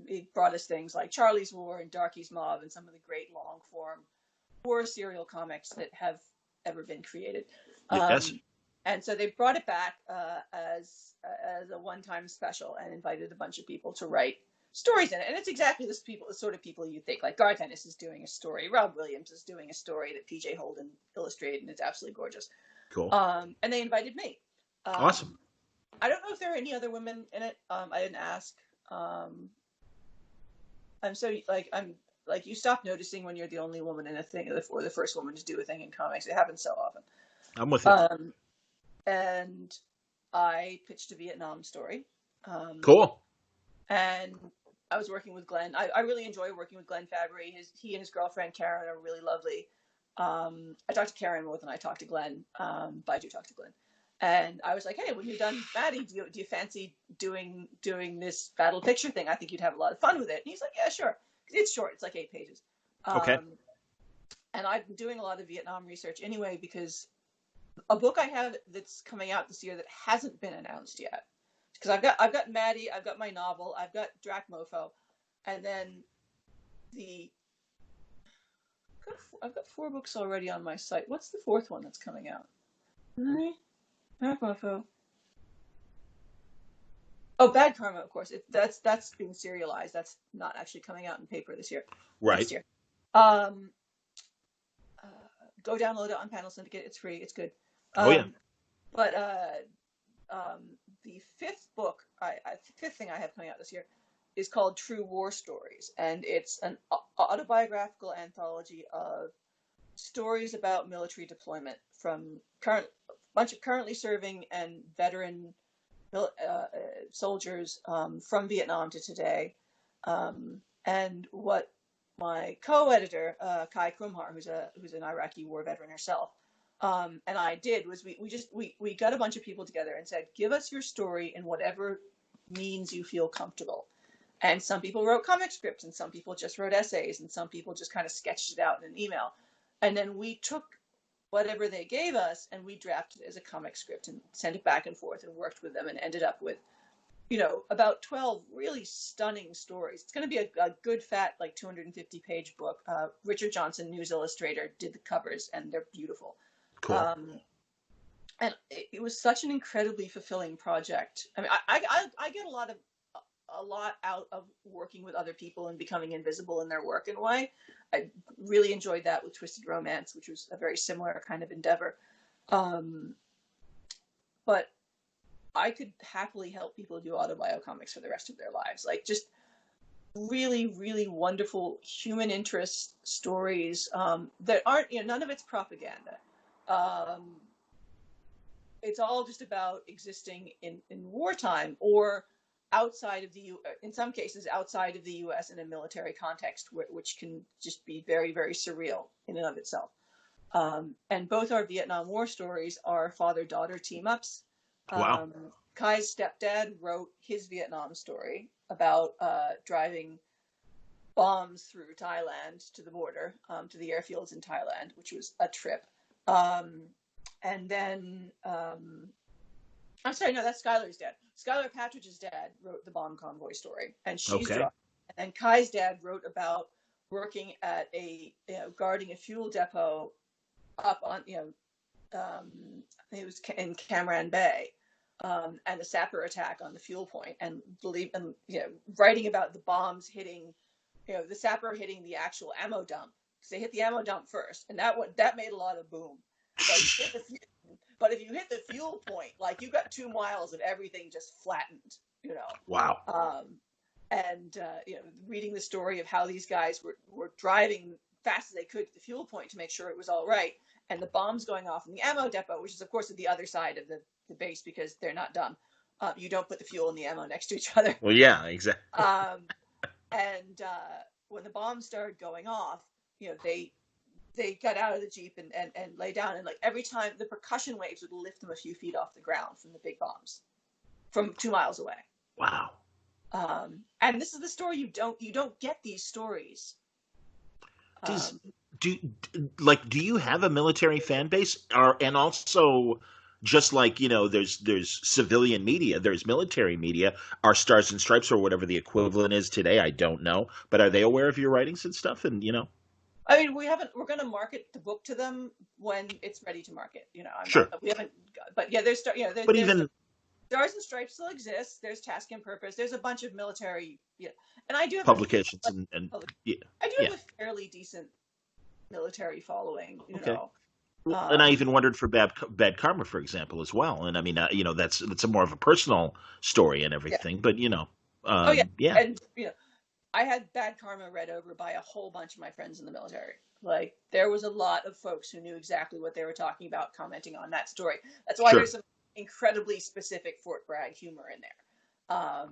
it brought us things like Charlie's War and Darky's Mob and some of the great long form war serial comics that have ever been created. yes. And so they brought it back as a one-time special and invited a bunch of people to write stories in it. And it's exactly the sort of people you think. Like Garth Ennis is doing a story, Rob Williams is doing a story that PJ Holden illustrated, and it's absolutely gorgeous. Cool. And they invited me. Awesome. I don't know if there are any other women in it. I didn't ask. I'm like, you stop noticing when you're the only woman in a thing, or the first woman to do a thing in comics. It happens so often. I'm with you. And I pitched a Vietnam story. Cool. And I was working with Glenn. I really enjoy working with Glenn Fabry. He and his girlfriend Karen are really lovely. I talked to Karen more than I talked to Glenn, but I do talk to Glenn. And I was like, hey, when you're done Madi, do you fancy doing this battle picture thing? I think you'd have a lot of fun with it. And he's like, yeah, sure. It's short. It's like 8 pages. Okay. And I've been doing a lot of Vietnam research anyway, because a book I have that's coming out this year that hasn't been announced yet. Because I've got Madi, I've got my novel, I've got Drac Mofo, and then I've got 4 books already on my site. What's the 4th one that's coming out? Drac Mofo. Oh, Bad Karma, of course. That's being serialized. That's not actually coming out in paper this year. Right. Next year. Go download it on Panel Syndicate. It's free. It's good. Oh yeah. But the 5th book, the 5th thing I have coming out this year, is called True War Stories, and it's an autobiographical anthology of stories about military deployment from a bunch of currently serving and veteran soldiers from Vietnam to today, and what my co-editor Kai Krumhar, who's an Iraqi war veteran herself, and I did was we got a bunch of people together and said, give us your story in whatever means you feel comfortable. And some people wrote comic scripts, and some people just wrote essays, and some people just kind of sketched it out in an email. And then we took whatever they gave us and we drafted it as a comic script and sent it back and forth and worked with them and ended up with, about 12 really stunning stories. It's going to be a good fat, like 250-page book. Richard Johnson, news illustrator, did the covers, and they're beautiful. Cool. And it was such an incredibly fulfilling project. I mean, I get a lot out of working with other people and becoming invisible in their work in a way. I really enjoyed that with Twisted Romance, which was a very similar kind of endeavor. But I could happily help people do autobiocomics for the rest of their lives. Like, just really, really wonderful human interest stories that aren't, none of it's propaganda. It's all just about existing in wartime, or outside of in some cases outside of the U.S. in a military context, which can just be very, very surreal in and of itself. And both our Vietnam War stories are father-daughter team-ups. Wow. Kai's stepdad wrote his Vietnam story about driving bombs through Thailand to the border, to the airfields in Thailand, which was a trip. And then I'm sorry, no, that's Skylar's dad. Skylar Patridge's dad wrote the bomb convoy story, and she's Okay. drawing. And Kai's dad wrote about working at guarding a fuel depot up on, it was in Camaran Bay, and the sapper attack on the fuel point, and writing about the bombs hitting, the sapper hitting the actual ammo dump, because they hit the ammo dump first, and that made a lot of boom. But if you hit the fuel point, like, you got 2 miles of everything just flattened, Wow. And reading the story of how these guys were driving fast as they could to the fuel point to make sure it was all right, and the bombs going off in the ammo depot, which is of course at the other side of the base, because they're not dumb. You don't put the fuel and the ammo next to each other. Well, yeah, exactly. And when the bombs started going off, they got out of the Jeep and lay down, and like every time the percussion waves would lift them a few feet off the ground from the big bombs from 2 miles away. Wow. And this is the story you don't get these stories. Do you have a military fan base? And also, just like, there's civilian media, there's military media. Are Stars and Stripes, or whatever the equivalent is today, I don't know, but are they aware of your writings and stuff? And I mean, we're going to market the book to them when it's ready to market. Sure. We haven't, but yeah, there's but even Stars and Stripes still exists. There's Task and Purpose. There's a bunch of military, and I do have publications and yeah. I do have a fairly decent military following, Okay. Well, and I even wondered for Bad Karma, for example, as well. And I mean, that's a more of a personal story and everything. Yeah. But yeah. And I had Bad Karma read over by a whole bunch of my friends in the military. Like, there was a lot of folks who knew exactly what they were talking about, commenting on that story. That's why there's some incredibly specific Fort Bragg humor in there.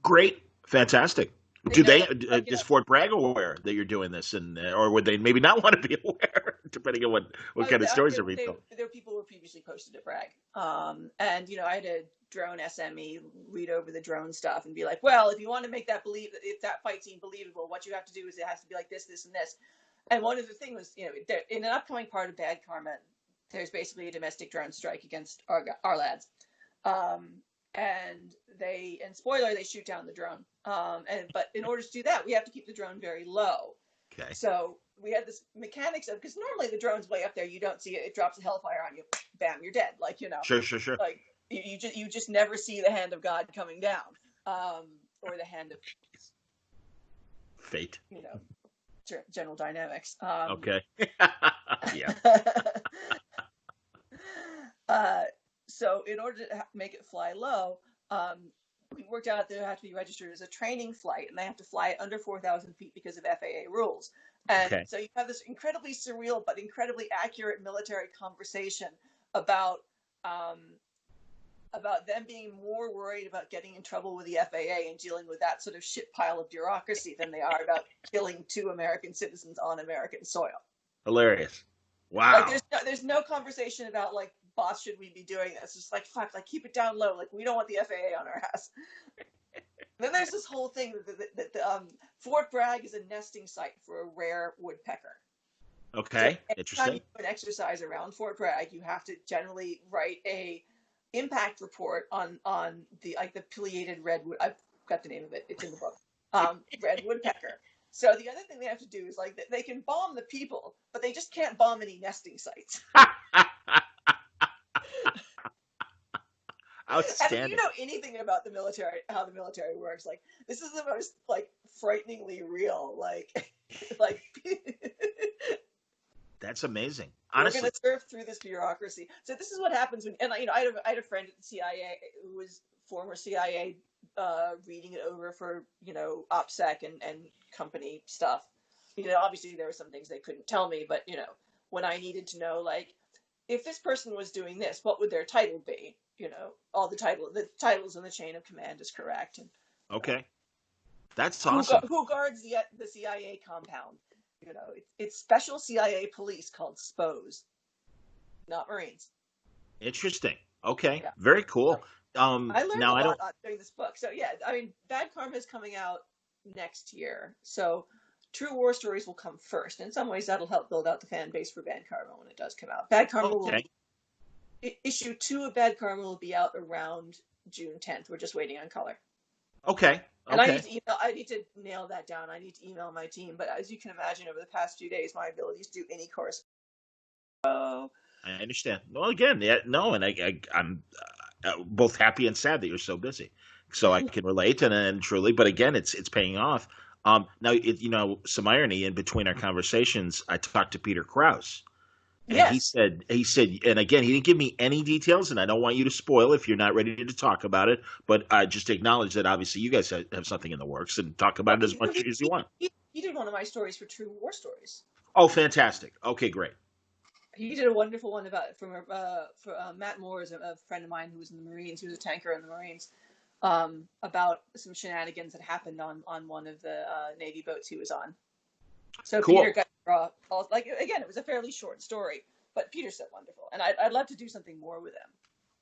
Great, fantastic. Is Fort Bragg aware that you're doing this, or would they maybe not want to be aware, depending on what kind of stories are being told? There were people who were previously posted at Bragg, and I had a drone SME read over the drone stuff and be like, well, if you want to make if that fight scene believable, what you have to do is it has to be like this, this, and this. And one of the things was, in an upcoming part of Bad Karma, there's basically a domestic drone strike against our lads. And spoiler, they shoot down the drone. But in order to do that, we have to keep the drone very low. Okay. So we had this mechanics of, because normally the drone's way up there, you don't see it, it drops a hellfire on you, bam, you're dead. Like, Sure. Like, you just never see the hand of God coming down, or the hand of fate. General dynamics. Okay. Yeah. So in order to make it fly low, we worked out that they have to be registered as a training flight, and they have to fly it under 4,000 feet because of FAA rules. And so you have this incredibly surreal but incredibly accurate military conversation about them being more worried about getting in trouble with the FAA and dealing with that sort of shit pile of bureaucracy than they are about killing 2 American citizens on American soil. Hilarious. Wow. Like, there's no conversation about, like, boss, should we be doing this? It's just like, fuck, like, keep it down low. Like, we don't want the FAA on our ass. Then there's this whole thing that Fort Bragg is a nesting site for a rare woodpecker. Okay, so interesting. Anytime you do an exercise around Fort Bragg, you have to generally write a impact report on the pileated redwood. I've got the name of it. It's in the book. Red woodpecker. So the other thing they have to do is, like, they can bomb the people, but they just can't bomb any nesting sites. Outstanding. And if you know anything about the military, how the military works, like, this is the most, like, frighteningly real, like That's amazing. Honestly, we're going to surf through this bureaucracy. So this is what happens when, and I had a friend at the CIA who was former CIA, reading it over for, OPSEC and company stuff. Obviously there were some things they couldn't tell me, but, when I needed to know, like, if this person was doing this, what would their title be? All the titles in the chain of command is correct. And, okay. That's awesome. Who guards the CIA compound? It's special CIA police called SPOs, not Marines. Interesting. Okay. Yeah. Very cool. I learned a lot during this book. So yeah, I mean, Bad Karma is coming out next year. So True War Stories will come first. In some ways, that'll help build out the fan base for Bad Karma when it does come out. Bad Karma will issue 2 of Bad Karma will be out around June 10th. We're just waiting on color. Okay. And I Okay. need to nail that down. I need to email my team. But as you can imagine, over the past few days, my abilities to do any correspondence. Oh, I understand. Well, again, yeah, no, and I'm both happy and sad that you're so busy, so I can relate and truly. But again, it's paying off. Now, some irony in between our conversations. I talked to Peter Krause, and he yes. said, and again, he didn't give me any details, and I don't want you to spoil if you're not ready to talk about it. But I just acknowledge that obviously you guys have something in the works, and talk about it as much as you want. He did one of my stories for True War Stories. Oh, fantastic! Okay, great. He did a wonderful one about for Matt Moore is a friend of mine who was in the Marines. He was a tanker in the Marines. About some shenanigans that happened on one of the Navy boats he was on. So cool. Peter got again, it was a fairly short story, but Peter's so wonderful, and I'd love to do something more with him.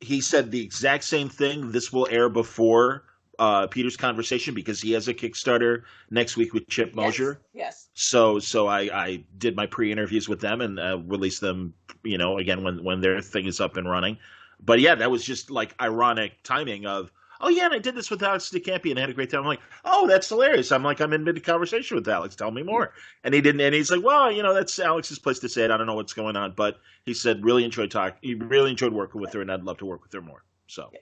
He said the exact same thing. This will air before Peter's conversation because he has a Kickstarter next week with Chip Mosier. Yes. So I did my pre-interviews with them and released them, again when their thing is up and running. But yeah, that was just like ironic timing of, oh yeah, and I did this with Alex Campi and I had a great time. I'm like, oh, that's hilarious. I'm in mid-conversation with Alex. Tell me more. And he didn't. And he's like, well, that's Alex's place to say it. I don't know what's going on, but he said he really enjoyed working with her, and I'd love to work with her more. So. Yeah.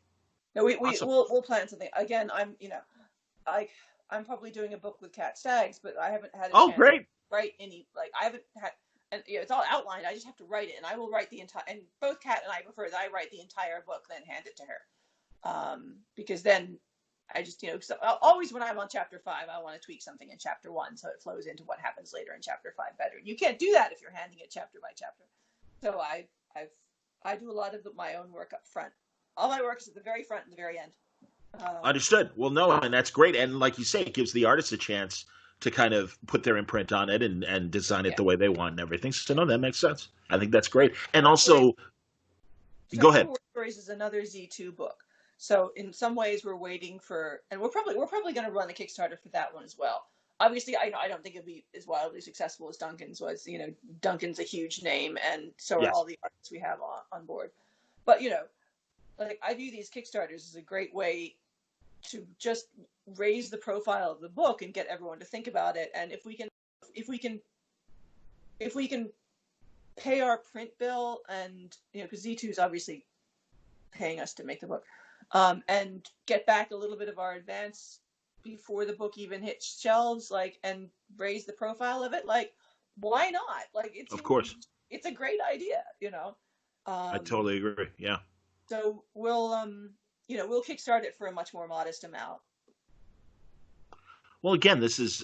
No, we'll plan something. Again, I'm probably doing a book with Cat Staggs, but I haven't had a chance great. to write any. I haven't had, and it's all outlined. I just have to write it, and I will write the entire. And both Cat and I prefer that I write the entire book, then hand it to her, because then I just cause always when I'm on chapter 5, I want to tweak something in chapter 1 so it flows into what happens later in chapter 5 better. You can't do that if you're handing it chapter by chapter. So I do a lot of my own work up front. All my work is at the very front and the very end. Understood. Well, no, and that's great. And like you say, it gives the artist a chance to kind of put their imprint on it and design it the way they want and everything. So no, that makes sense. I think that's great. And also, go ahead. War Stories is another Z2 book. So in some ways, we're waiting for, and we're probably going to run a Kickstarter for that one as well. Obviously, I don't think it'll be as wildly successful as Duncan's was. Duncan's a huge name, and so are all the artists we have on board. But I view these Kickstarters as a great way to just raise the profile of the book and get everyone to think about it. And if we can pay our print bill, and because Z2 is obviously paying us to make the book, and get back a little bit of our advance before the book even hits shelves, and raise the profile of it, why not? Of course, it's a great idea, I totally agree. Yeah. So we'll kickstart it for a much more modest amount. Well, again, this is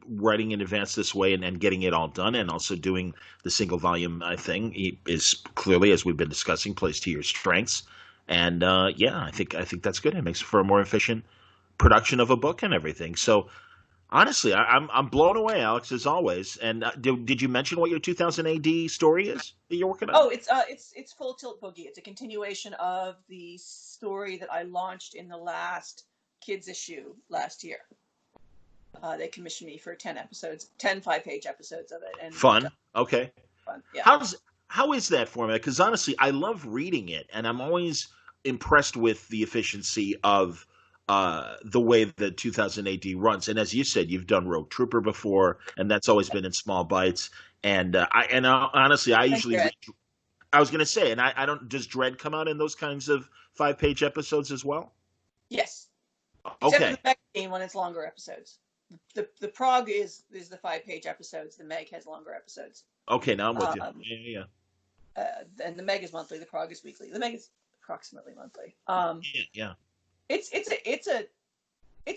writing in advance this way and getting it all done, and also doing the single volume thing is clearly, as we've been discussing, plays to your strengths. And I think that's good. It makes for a more efficient production of a book and everything. So honestly, I'm blown away, Alex, as always. And did you mention what your 2000 AD story is that you're working on? Oh, it's Full Tilt Boogie. It's a continuation of the story that I launched in the last kids issue last year. They commissioned me for 10 episodes, 10 5-page episodes of it. And fun. Okay. Fun. Yeah. How is that format? Because honestly, I love reading it, and I'm always impressed with the efficiency of the way the 2000 AD runs. And as you said, you've done Rogue Trooper before, and that's always been in small bites. And honestly, I usually I was going to say, and I don't. Does Dread come out in those kinds of 5-page episodes as well? Yes. Okay. Except for the Meg when it's longer episodes. The Prog is the 5-page episodes. The Meg has longer episodes. Okay, now I'm with you. Yeah. And the Meg is monthly. The Prog is weekly. The Meg is approximately monthly. Yeah. It's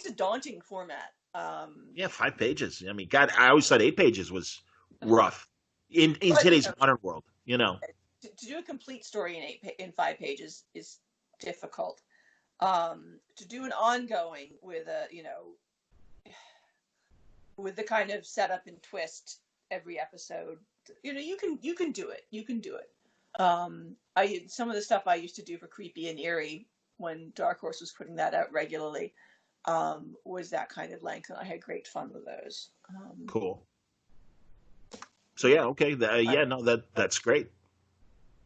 a daunting format. 5 pages. I mean, God, I always thought 8 pages was rough in today's modern world. To do a complete story in 5 pages is difficult. To do an ongoing with with the kind of setup and twist every episode, you can do it. You can do it. Some of the stuff I used to do for Creepy and Eerie when Dark Horse was putting that out regularly was that kind of length, and I had great fun with those. Cool. So yeah, okay, that's great.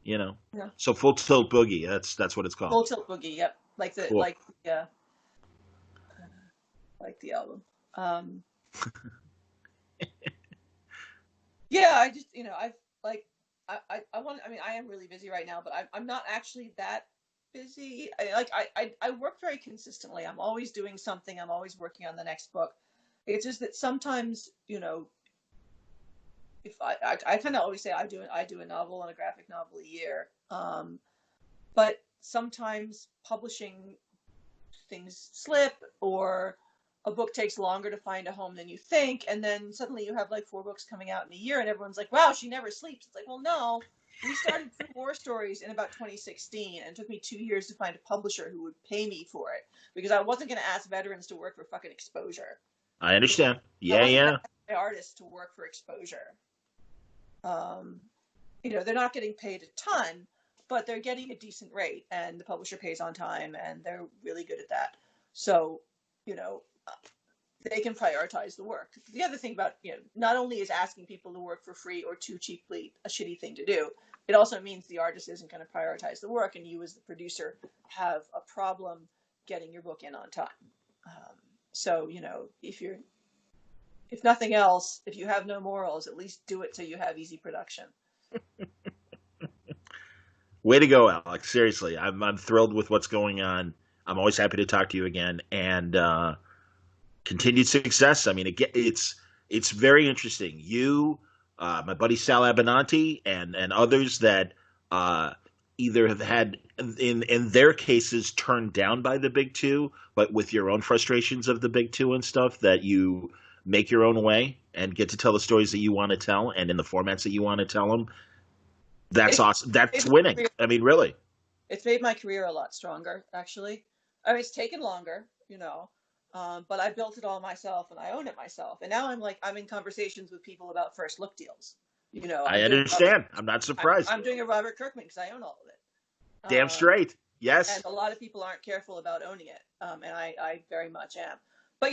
you know. Yeah. So Full Tilt Boogie, that's what it's called. Full Tilt Boogie. Yep. Cool. Like the album. Yeah, I just, I've like, I want. I mean, I am really busy right now, but I'm not actually that busy. I work very consistently. I'm always doing something. I'm always working on the next book. It's just that sometimes, if I kind of always say I do a novel and a graphic novel a year. But sometimes publishing things slip, or a book takes longer to find a home than you think, and then suddenly you have like 4 books coming out in a year, and everyone's like, "Wow, she never sleeps." It's like, well, no, we started True War Stories in about 2016, and it took me 2 years to find a publisher who would pay me for it, because I wasn't going to ask veterans to work for fucking Exposure. I understand. I wasn't Yeah. gonna ask my artists to work for Exposure. They're not getting paid a ton, but they're getting a decent rate, and the publisher pays on time, and they're really good at that. So, they can prioritize the work. The other thing about, not only is asking people to work for free or too cheaply a shitty thing to do, it also means the artist isn't going to prioritize the work, and you as the producer have a problem getting your book in on time. So, if nothing else, if you have no morals, at least do it so you have easy production. Way to go, Alex. Seriously, I'm thrilled with what's going on. I'm always happy to talk to you again, and continued success. I mean, it's very interesting. You, my buddy Sal Abenanti, and others that either have had in their cases turned down by the big two, but with your own frustrations of the big two and stuff, that you make your own way and get to tell the stories that you want to tell and in the formats that you want to tell them. That's awesome. That's winning. I mean, really. It's made my career a lot stronger, actually. I mean, it's taken longer, but I built it all myself, and I own it myself. And now I'm in conversations with people about first look deals. I understand. I'm not surprised. I'm doing a Robert Kirkman because I own all of it. Damn straight. Yes. And a lot of people aren't careful about owning it, and I very much am. But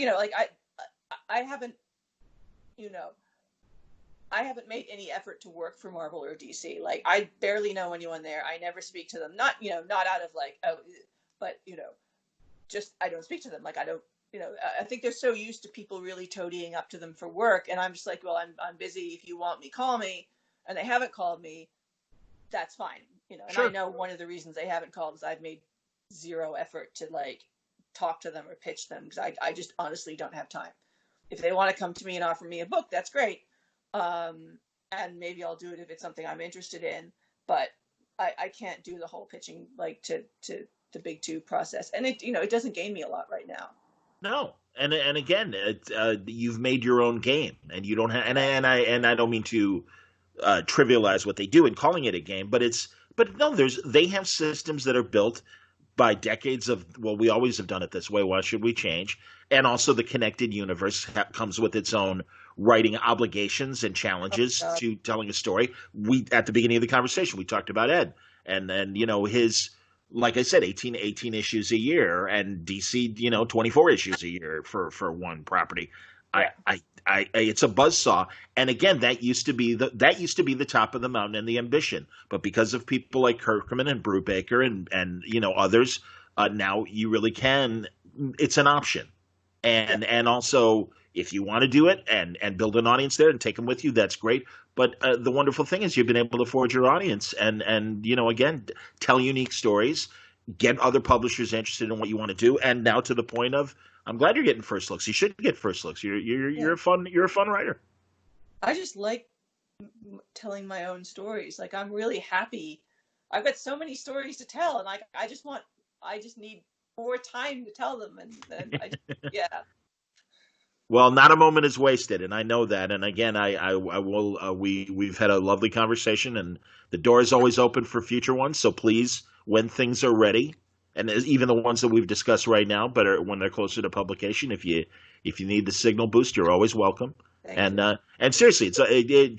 I haven't, I haven't made any effort to work for Marvel or DC. Like, I barely know anyone there. I never speak to them. Not out of like, oh, but just I don't speak to them. Like, I don't. I think they're so used to people really toadying up to them for work, and I'm just like, well, I'm busy. If you want me, call me. And they haven't called me. That's fine. And sure. I know one of the reasons they haven't called is I've made zero effort to like talk to them or pitch them, because I just honestly don't have time. If they want to come to me and offer me a book, that's great. And maybe I'll do it if it's something I'm interested in, but I can't do the whole pitching like to the big two process. And it doesn't gain me a lot right now. No. And again, you've made your own game, and you don't have, and I don't mean to trivialize what they do in calling it a game, but no, they have systems that are built by decades of, well, we always have done it this way, why should we change? And also the connected universe comes with its own writing obligations and challenges to telling a story. At the beginning of the conversation, we talked about Ed, and then, his, like I said, 18 issues a year, and DC, 24 issues a year for one property. Yeah. It's a buzzsaw. And again, that used to be the top of the mountain and the ambition. But because of people like Kirkman and Brubaker and others, now you really can. It's an option. And also, if you want to do it and build an audience there and take them with you, that's great. But the wonderful thing is you've been able to forge your audience and again, tell unique stories, get other publishers interested in what you want to do. And now to the point of, I'm glad you're getting first looks. You should get first looks. You're a fun writer. I just like telling my own stories. Like, I'm really happy. I've got so many stories to tell, and I just need more time to tell them. And yeah. Well, not a moment is wasted, and I know that. And again, I will. We've had a lovely conversation, and the door is always open for future ones. So please, when things are ready, and even the ones that we've discussed right now, but when they're closer to publication, if you need the signal boost, you're always welcome. And seriously, it's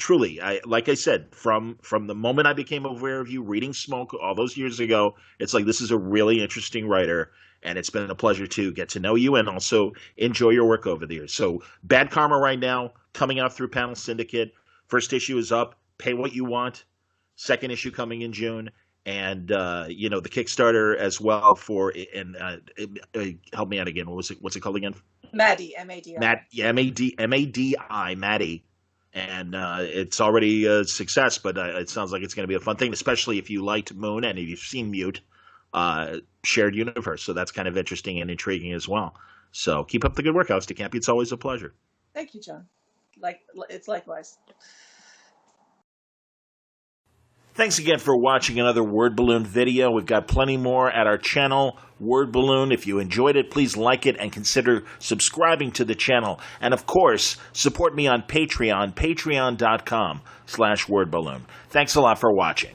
truly, like I said, from the moment I became aware of you reading Smoke all those years ago, it's like, this is a really interesting writer, and it's been a pleasure to get to know you and also enjoy your work over the years. So Bad Karma right now, coming out through Panel Syndicate. First issue is up. Pay what you want. second issue coming in June, and the Kickstarter as well for help me out again. What's it called again? Madi, M-A-D-I. Madi, Madi. And it's already a success, but it sounds like it's going to be a fun thing, especially if you liked Moon and if you've seen Mute, shared universe. So that's kind of interesting and intriguing as well. So keep up the good work, Alex DeCampi. It's always a pleasure. Thank you, John. It's likewise. Thanks again for watching another Word Balloon video. We've got plenty more at our channel, Word Balloon. If you enjoyed it, please like it and consider subscribing to the channel. And of course, support me on Patreon, patreon.com/wordballoon. Thanks a lot for watching.